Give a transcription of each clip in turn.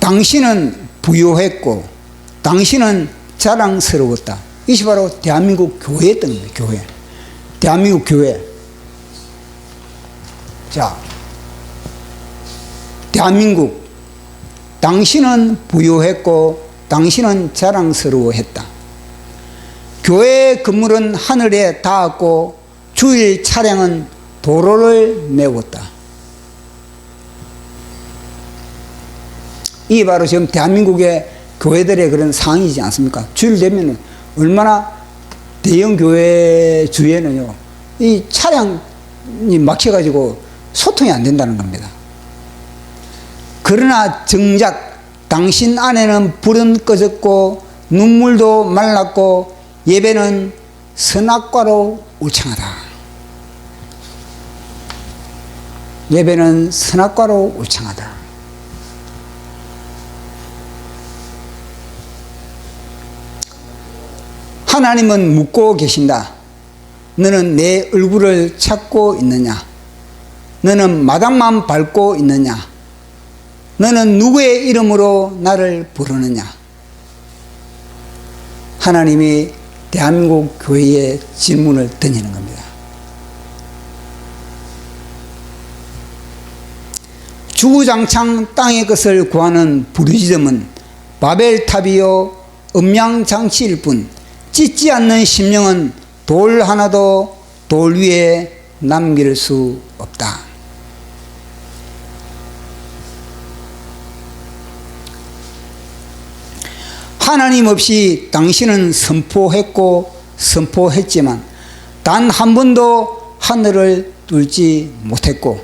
당신은 부유했고 당신은 자랑스러웠다. 이것이 바로 대한민국 교회였던 겁니다. 교회. 대한민국 교회. 자, 대한민국, 당신은 부유했고 당신은 자랑스러워했다. 교회 건물은 하늘에 닿았고 주일 차량은 도로를 메웠다. 이게 바로 지금 대한민국의 교회들의 그런 상황이지 않습니까? 주일 되면은 얼마나 대형 교회 주위에는요, 이 차량이 막혀가지고 소통이 안 된다는 겁니다. 그러나 정작 당신 안에는 불은 꺼졌고 눈물도 말랐고 예배는 선악과로 울창하다. 예배는 선악과로 울창하다. 하나님은 묻고 계신다. 너는 내 얼굴을 찾고 있느냐? 너는 마당만 밟고 있느냐? 너는 누구의 이름으로 나를 부르느냐? 하나님이 대한민국 교회에 질문을 던지는 겁니다. 주구장창 땅의 것을 구하는 부르짖음은 바벨탑이요 음양장치일 뿐 찢지 않는 심령은 돌 하나도 돌 위에 남길 수 없다. 하나님 없이 당신은 선포했고 선포했지만 단 한 번도 하늘을 뚫지 못했고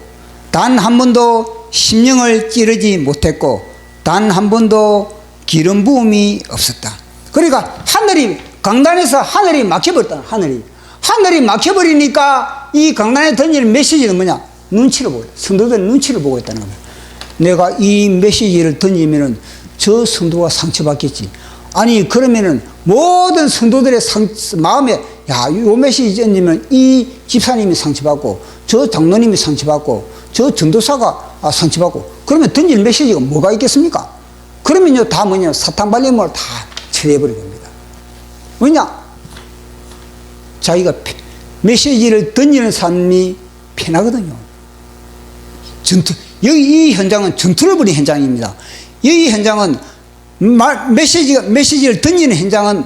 단 한 번도 심령을 찌르지 못했고 단 한 번도 기름 부음이 없었다. 그러니까 하늘이 강단에서 하늘이 막혀버렸다. 하늘이 막혀버리니까 이 강단에 던지는 메시지는 뭐냐? 눈치를 보고, 성도들의 눈치를 보고 있다는 겁니다. 내가 이 메시지를 던지면은 저 성도가 상처받겠지. 아니 그러면은 모든 성도들의 마음에 야, 요 메시지 던지면 이 집사님이 상처받고 저 장로님이 상처받고 저 전도사가 상처받고 그러면 던질 메시지가 뭐가 있겠습니까? 그러면요 다 뭐냐? 사탄 발림을 다 처리해버릴 겁니다. 왜냐? 자기가 메시지를 던지는 사람이 편하거든요. 여기 이 현장은 전투를 벌인 현장입니다. 여기 현장은 메시지를 던지는 현장은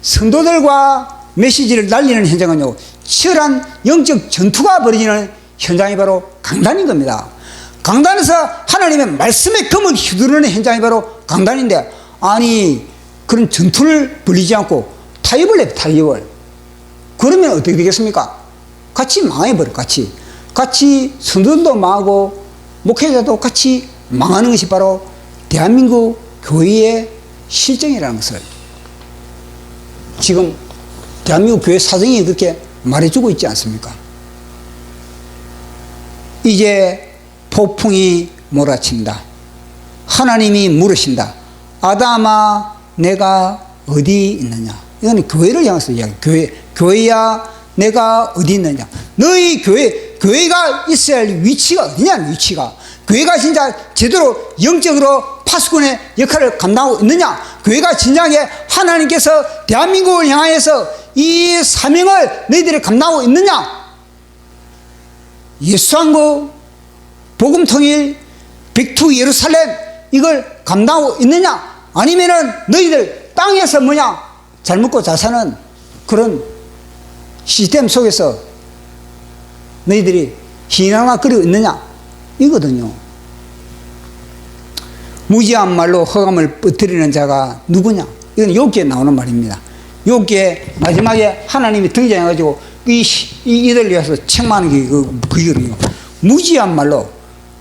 성도들과 메시지를 날리는 현장은요, 치열한 영적 전투가 벌어지는 현장이 바로 강단인 겁니다. 강단에서 하나님의 말씀의 검을 휘두르는 현장이 바로 강단인데, 아니 그런 전투를 벌이지 않고 타협을 해, 타협을. 그러면 어떻게 되겠습니까? 같이 망해버려. 같이 성도들도 망하고 목회자도 같이 망하는 것이 바로 대한민국 교회의 실정이라는 것을 지금 대한민국 교회 사정이 그렇게 말해주고 있지 않습니까? 이제 폭풍이 몰아친다. 하나님이 물으신다. 아담아, 내가 어디 있느냐? 이건 교회를 향해서 이야기. 교회야, 내가 어디 있느냐? 너희 교회가 있어야 할 위치가 어디냐? 위치가. 교회가 진짜 제대로 영적으로 파수꾼의 역할을 감당하고 있느냐? 교회가 진정하게 하나님께서 대한민국을 향하여서 이 사명을 너희들이 감당하고 있느냐? 예수한국, 복음통일, 백투 예루살렘 이걸 감당하고 있느냐? 아니면은 너희들 땅에서 뭐냐? 잘 먹고 잘 사는 그런 시스템 속에서 너희들이 희망을 있느냐? 이거든요. 무지한 말로 허감을 뻗뜨리는 자가 누구냐? 이건 욥기에 나오는 말입니다. 욥기에 마지막에 하나님이 등장해가지고 이들 위해서 책망하는 게 그거거든요. 무지한 말로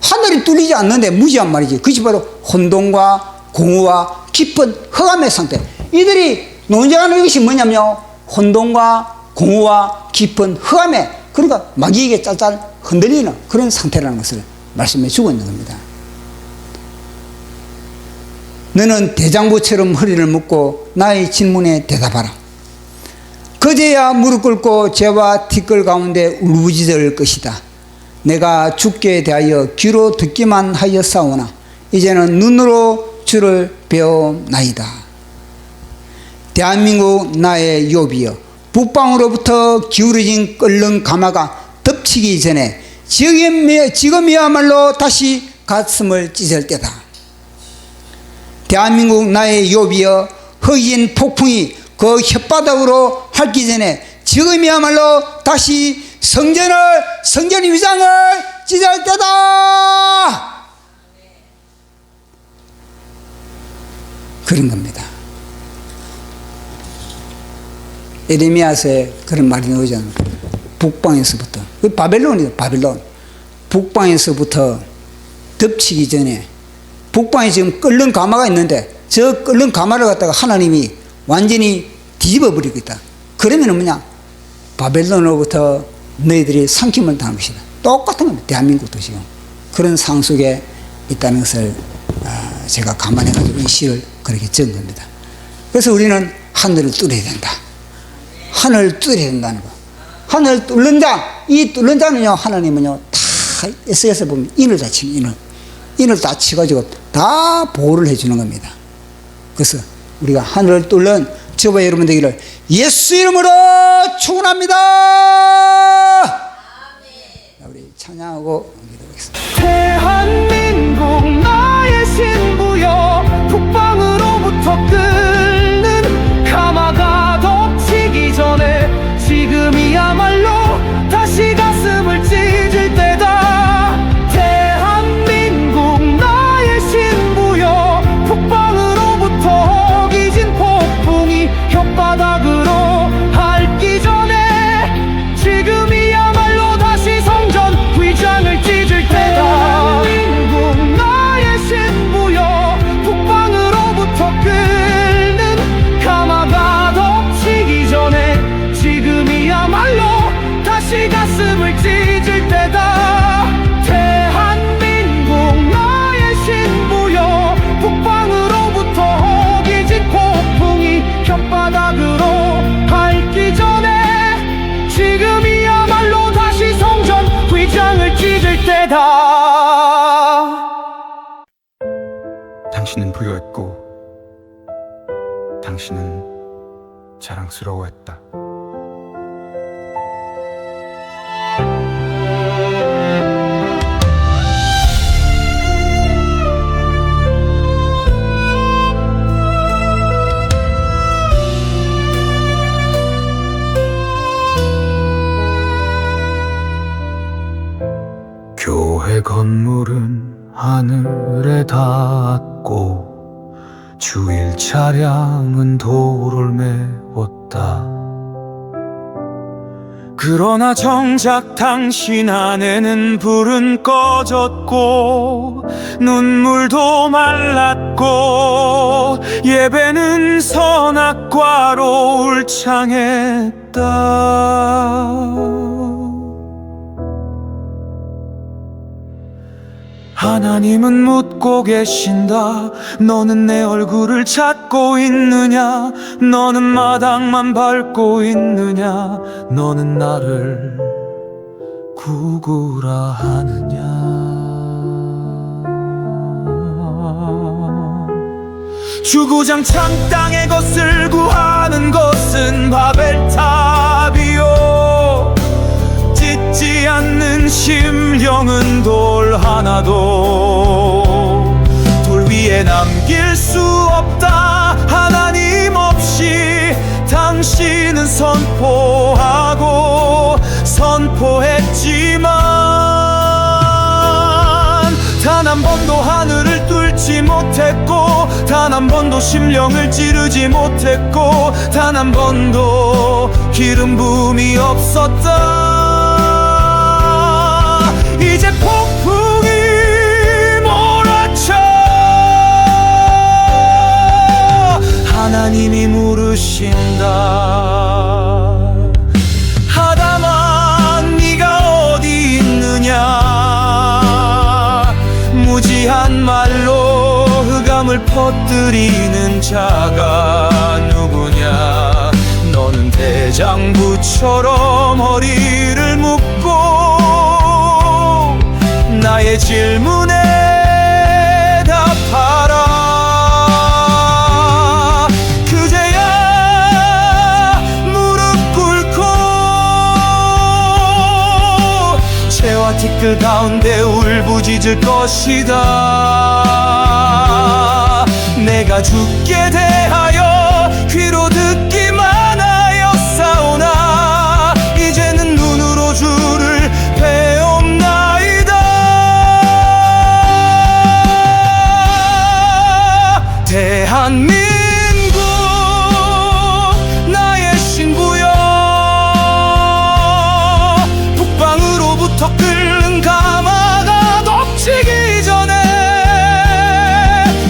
하늘이 뚫리지 않는데 무지한 말이지. 그것이 바로 혼돈과 공허와 깊은 허감의 상태. 이들이 논쟁하는 것이 뭐냐면요, 혼돈과 공허와 깊은 허감에, 그러니까 마귀에게 짤짤 흔들리는 그런 상태라는 것을 말씀해 주고 있는 겁니다. 너는 대장부처럼 허리를 묶고 나의 질문에 대답하라. 그제야 무릎 꿇고 죄와 티끌 가운데 울부짖을 것이다. 내가 주께 대하여 귀로 듣기만 하였사오나 이제는 눈으로 주를 배우나이다. 대한민국 나의 욥이여, 북방으로부터 기울어진 끓는 가마가 덮치기 전에 지금이야말로 다시 가슴을 찢을 때다. 대한민국 나의 욥이여, 흑인 폭풍이 그 혓바닥으로 핥기 전에 지금이야말로 다시 성전 위장을 찢을 때다. 그런 겁니다. 에레미야서에 그런 말이 나오잖아요. 북방에서부터, 바벨론이에요. 바벨론. 북방에서부터 덮치기 전에, 북방에 지금 끓는 가마가 있는데 저 끓는 가마를 갖다가 하나님이 완전히 뒤집어 버리고 있다. 그러면 뭐냐? 바벨론으로부터 너희들이 삼킴을 당한 것이다. 똑같은 겁니다. 대한민국도 지금 그런 상황 속에 있다는 것을 제가 감안해가지고 이 시를 그렇게 적은 겁니다. 그래서 우리는 하늘을 뚫어야 된다. 하늘을 뚫어야 된다는 거. 하늘을 뚫는 자, 이 뚫는 자는요, 하나님은요, 다 에스겔서 보면 인을 다 치는 인을 다 치가지고 다 보호를 해주는 겁니다. 그래서 우리가 하늘을 뚫는 저와 여러분 되기를 예수 이름으로 축원합니다. 우리 찬양하고 기도하겠습니다. 대한민국 나의 신부여, 북방으로부터 끓는 가마가 덮치기 전에 지금이야말로 다시 가슴을 찢을 때다. 대한민국 나의 신부여, 북방으로부터 허기진 폭풍이 혓바닥으로 핥기 전에 지금이야말로 다시 성전 휘장을 찢을 때다. 대한민국 나의 신부여, 북방으로부터 끓는 가마가 덮치기 전에 지금이야말로 다시 가슴을 찢을 때다. 대한민국 나의 신부여, 북방으로부터 허기진 폭풍이 혓바닥으로 핥기 전에 지금이야말로 다시 성전 휘장을 찢을 때다. 당신은 부유했고 당신은 자랑스러워했다. 교회 건물은 하늘에 닿았고 주일 차량은 도로를 메웠다. 그러나 정작 당신 안에는 불은 꺼졌고 눈물도 말랐고 예배는 선악과로 울창했다. 하나님은 묻고 계신다. 너는 내 얼굴을 찾고 있느냐? 너는 마당만 밟고 있느냐? 너는 나를 구구라 하느냐? 주구장창 땅의 것을 구하는 것은 바벨탑이요, 찢지 않는 심령은 돌 하나도 돌 위에 남길 수 없다. 하나님 없이 당신은 선포하고 선포했지만 단 한 번도 하늘을 뚫지 못했고 단 한 번도 심령을 찌르지 못했고 단 한 번도 기름 부음이 없었다. 이제 폭풍이 몰아쳐 하나님이 물으신다. 아담아, 네가 어디 있느냐? 무지한 말로 흑암을 퍼뜨리는 자가 누구냐? 너는 대장부처럼 허리를 묶고 나의 질문에 답하라. 댓글 가운데 울부짖을 것이다. 내가 죽게 대하여 귀로 듣기만 하였사오나 이제는 눈으로 주를 배옵나이다. 대한민국 나의 신부여, 북방으로부터 끓는 가마가 덮치기 전에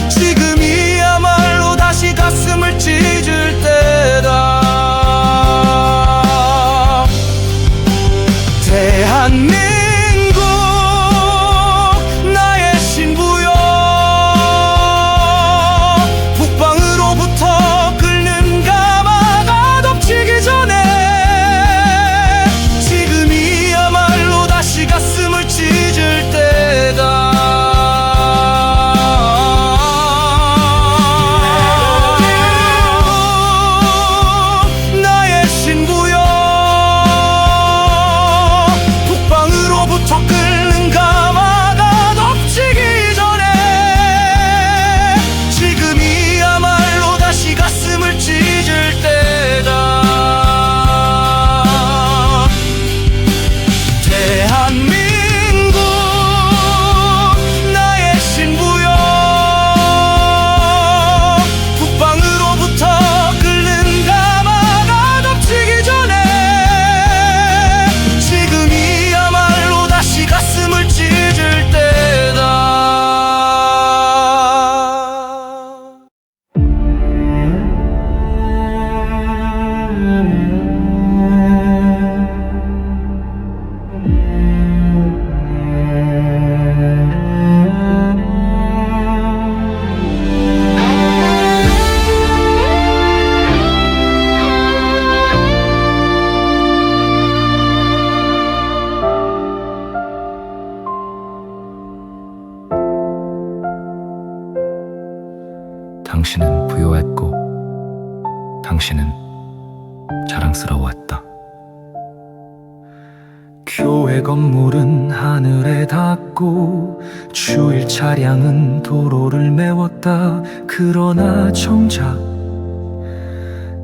지금이야말로 다시 가슴을 찢을 때다. 대한민국 나의 신부여, 북방으로부터 끓는 가마가 덮치기 전에 지금이야말로 다시 가슴을 찢을 때다. 나의 신부여, 북방으로부터 끓는 가마가 덮치기 전에 지금이야말로 다시 가슴을 찢을 때다. 대한민국 나의 신부여, 북방으로부터 끓는 가마가 덮치기 전에 지금이야말로 다시 가슴을 찢을 때다. 당신은 부요했고 당신은 자랑스러웠다. 교회 건물은 하늘에 닿고 주일 차량은 도로를 메웠다. 그러나 정작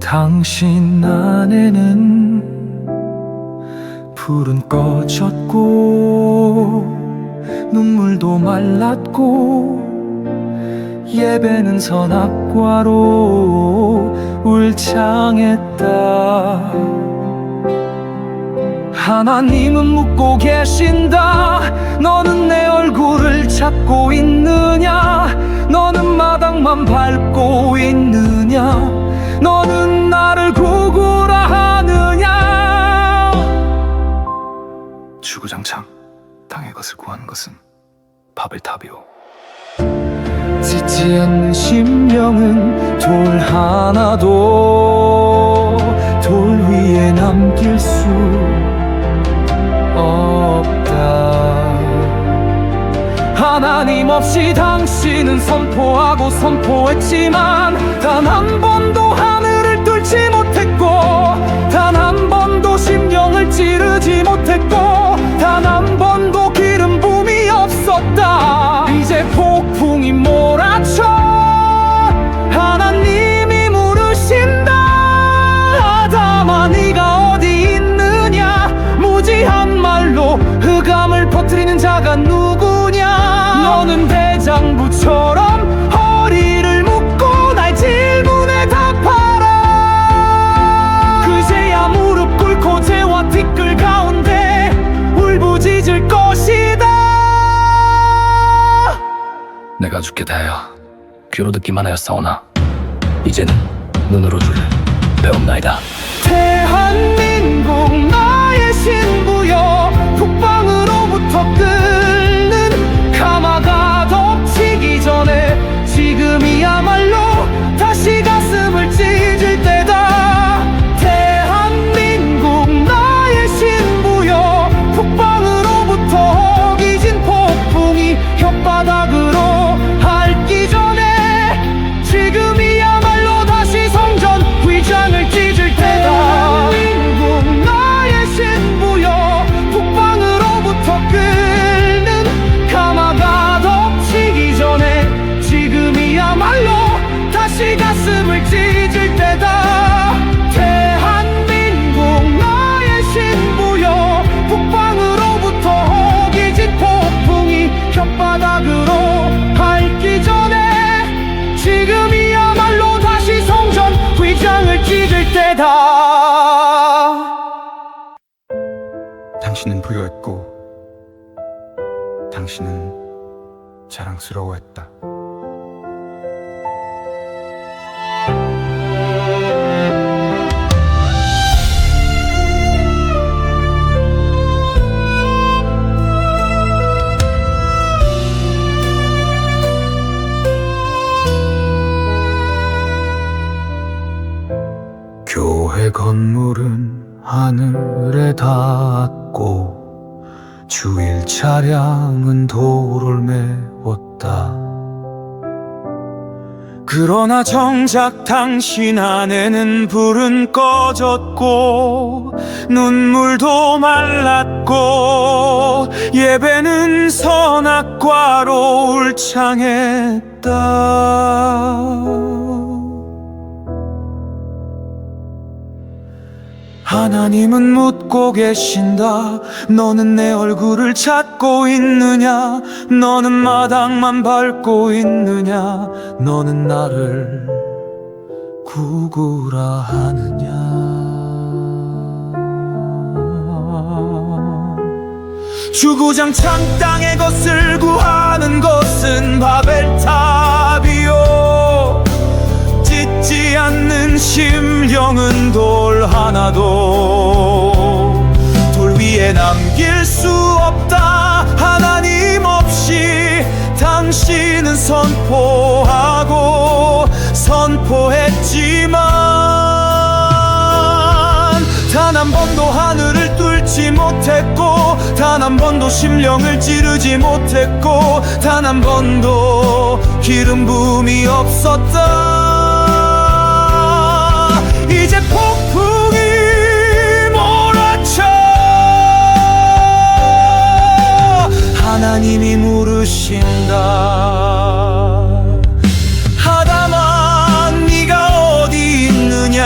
당신 안에는 불은 꺼졌고 눈물도 말랐고 예배는 선악과로 울창했다. 하나님은 묻고 계신다. 너는 내 얼굴을 찾고 있느냐? 너는 마당만 밟고 있느냐? 너는 나를 구구라 하느냐? 주구장창 당의 것을 구하는 것은 바벨탑이오. 짖지 않는 심령은 돌 하나도 돌 위에 남길 수 없다. 하나님 없이 당신은 선포하고 선포했지만 단 한 번도 하늘을 뚫지 못했고 단 한 번도 심령을 찌르지 못했고 단 한 번도 기름 부음이 없었다. 이제 폭풍이 몰아쳐 하나님이 물으신다. 아담아 네가 어디 있느냐? 무지한 말로 흑암을 퍼뜨리는 자가 누구냐? 너는 대장부처럼 허리를 묶고 날 질문에 답하라. 그제야 무릎 꿇고 죄와 티끌 가운데 울부짖을 것이다. 내가 죽게 대하여 귀로 듣기만 하였사오나 이제는 눈으로 주를 배움나이다. 대한민국 나의 신부여, 북방으로부터 끓는 가마가 덮치기 전에 지금이야말로 다시 가슴을 찢을 때다. 대한민국 나의 신부여, 북방으로부터 허기진 폭풍이 혓바닥으로 핥기 전에 지금이야말로 다시 성전 휘장을 찢을 때다. 대한민국 나의 신부여, 북방으로부터 끓는 당신은 부유했고 당신은 자랑스러워했다. 교회 건물은 하늘에 닿았고 주일 차량은 도로를 메웠다. 그러나 정작 당신 안에는 불은 꺼졌고 눈물도 말랐고 예배는 선악과로 울창했다. 하나님은 묻고 계신다. 너는 내 얼굴을 찾고 있느냐? 너는 마당만 밟고 있느냐? 너는 나를 구구라 하느냐? 주구장창 땅의 것을 구하는 것은 바벨탑이요, 찢지 않는 심령은 돌 하나도 돌 위에 남길 수 없다. 하나님 없이 당신은 선포하고 선포했지만 단 한 번도 하늘을 뚫지 못했고 단 한 번도 심령을 찌르지 못했고 단 한 번도 기름 부음이 없었다. 이제 폭풍이 몰아쳐 하나님이 물으신다. 아담아, 네가 어디 있느냐?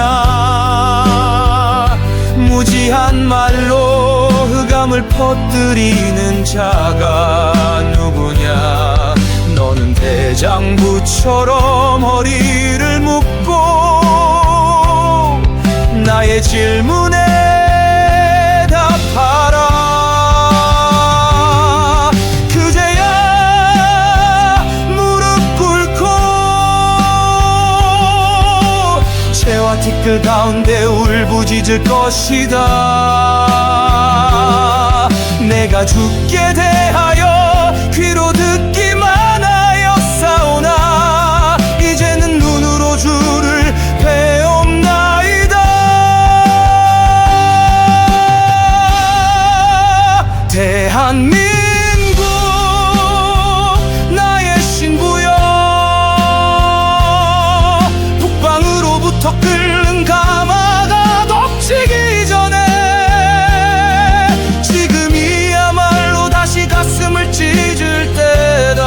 무지한 말로 흑암을 퍼뜨리는 자가 누구냐? 너는 대장부처럼 허리를 묶고 나의 질문에 답하라. 그제야 무릎 꿇고 채와 티끌 가운데 울부짖을 것이다. 내가 죽게 대하여 귀로 듣기만 하여 싸우나 이제는 눈으로 주를 배움나이다. 대한민국 나의 신부여, 북방으로부터 끓는 가마가 덮치기 전에 지금이야말로 다시 가슴을 찢을 때다.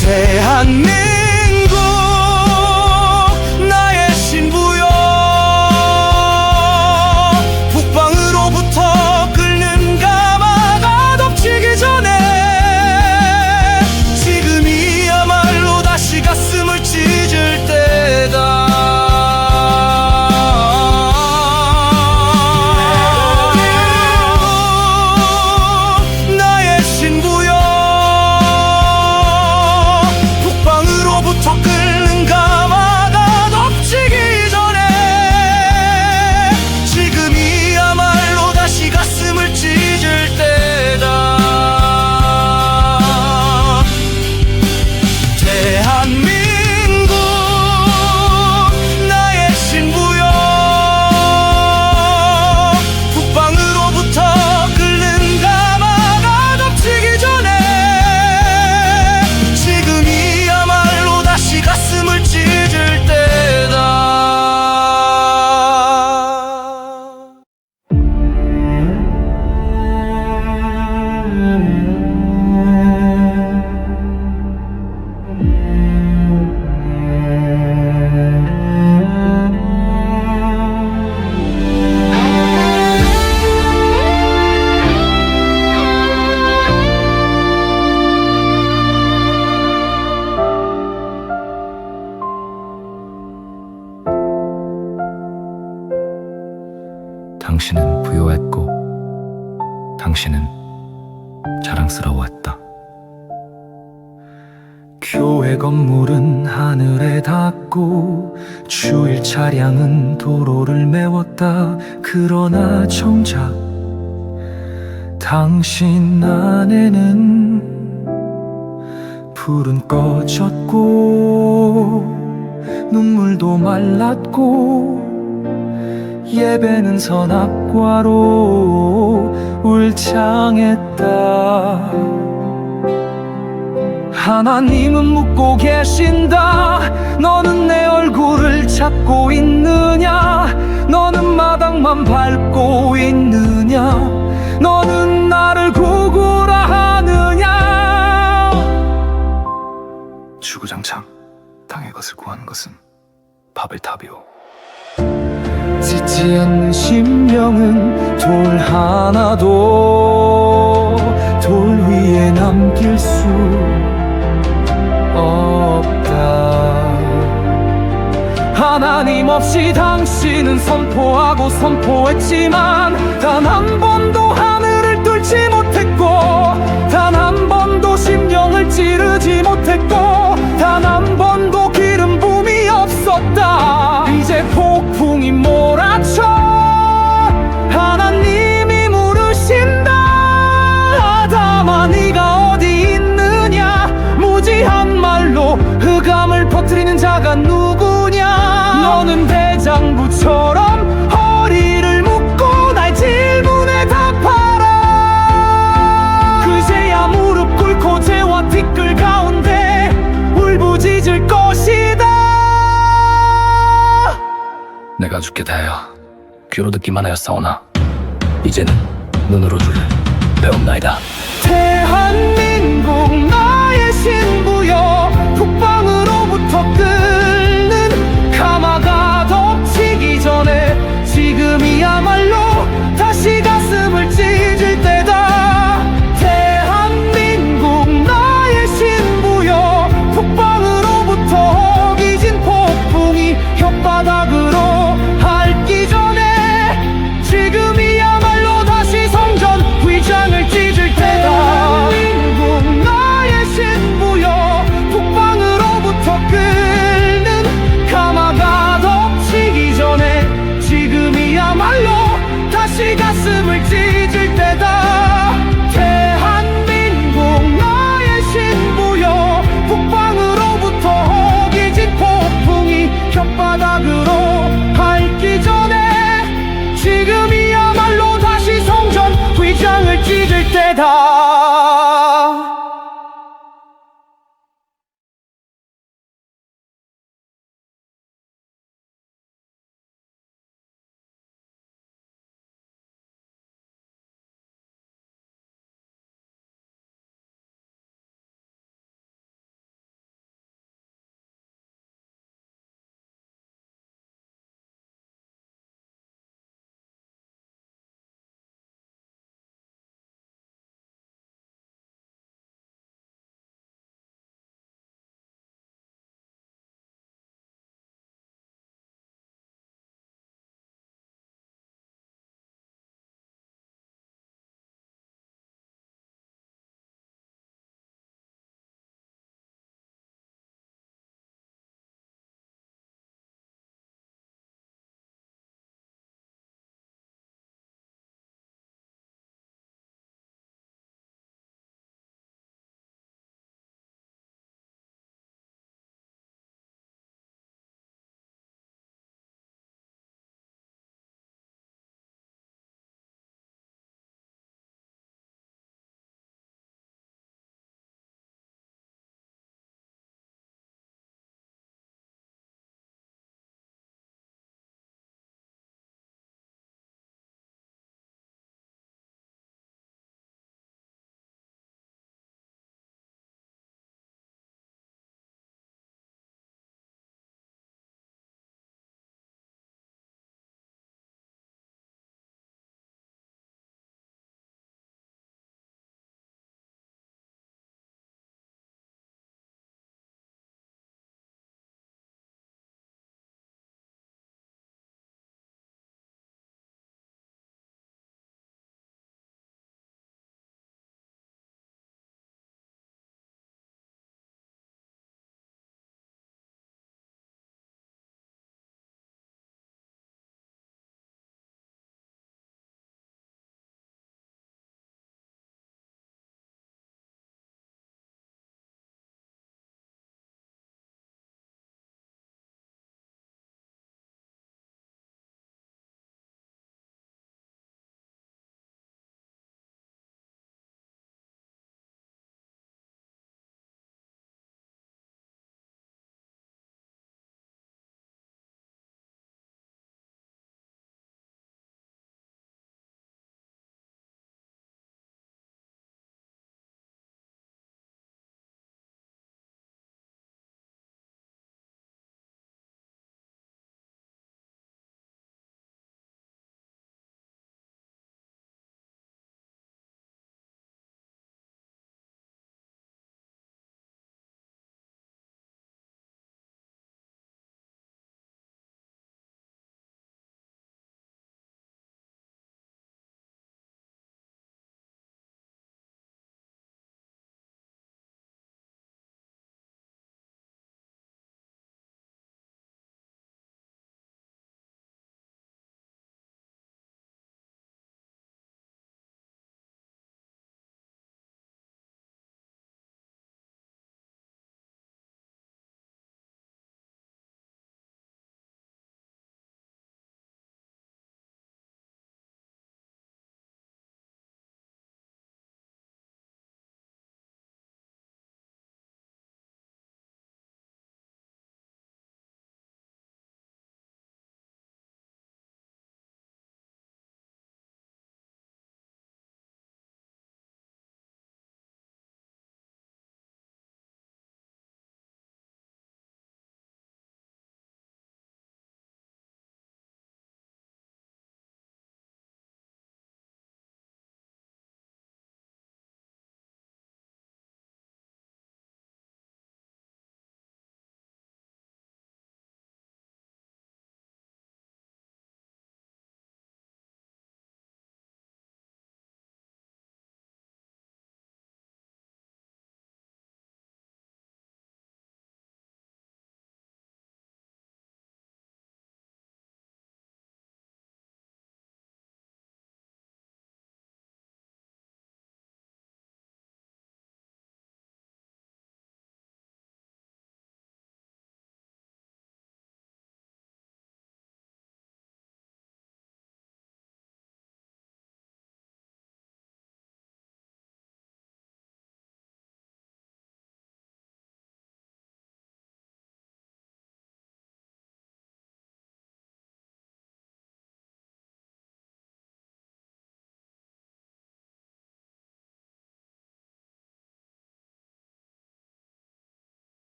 대한민국 나의 신부여, 북방으로부터 끓는 가마가 덮치기 전에 지금이야말로 다시 당신은 자랑스러워했다. 교회 건물은 하늘에 닿고 주일 차량은 도로를 메웠다. 그러나 정작 당신 안에는 불은 꺼졌고 눈물도 말랐고 예배는 선악과로 울창했다. 하나님은 묻고 계신다. 너는 내 얼굴을 찾고 있느냐? 너는 마당만 밟고 있느냐? 너는 나를 구구라 하느냐? 주구장창 당의 것을 구하는 것은 바벨탑이오. 짖지 않는 심령은 돌 하나도 돌 위에 남길 수 없다. 하나님 없이 당신은 선포하고 선포했지만 단 한 번도 하늘을 뚫지 못했고 단 한 번도 심령을 찌르지 못했고 단 한 번도 기름 부음이 없었다. 이제 폭풍이 몰아쳐 하나님이 물으신다. 아담아 네가 어디 있느냐? 무지한 말로 흑암을 퍼뜨리는 자가 누구냐? 너는 대장부처럼 허리를 묶고 날 질문에 답하라. 그제야 무릎 꿇고 죄와 티끌 가운데 울부짖을 것이다. 내가 죽게 대하여 귀로 듣기만 하였사오나 이제는 눈으로 주를 배움나이다.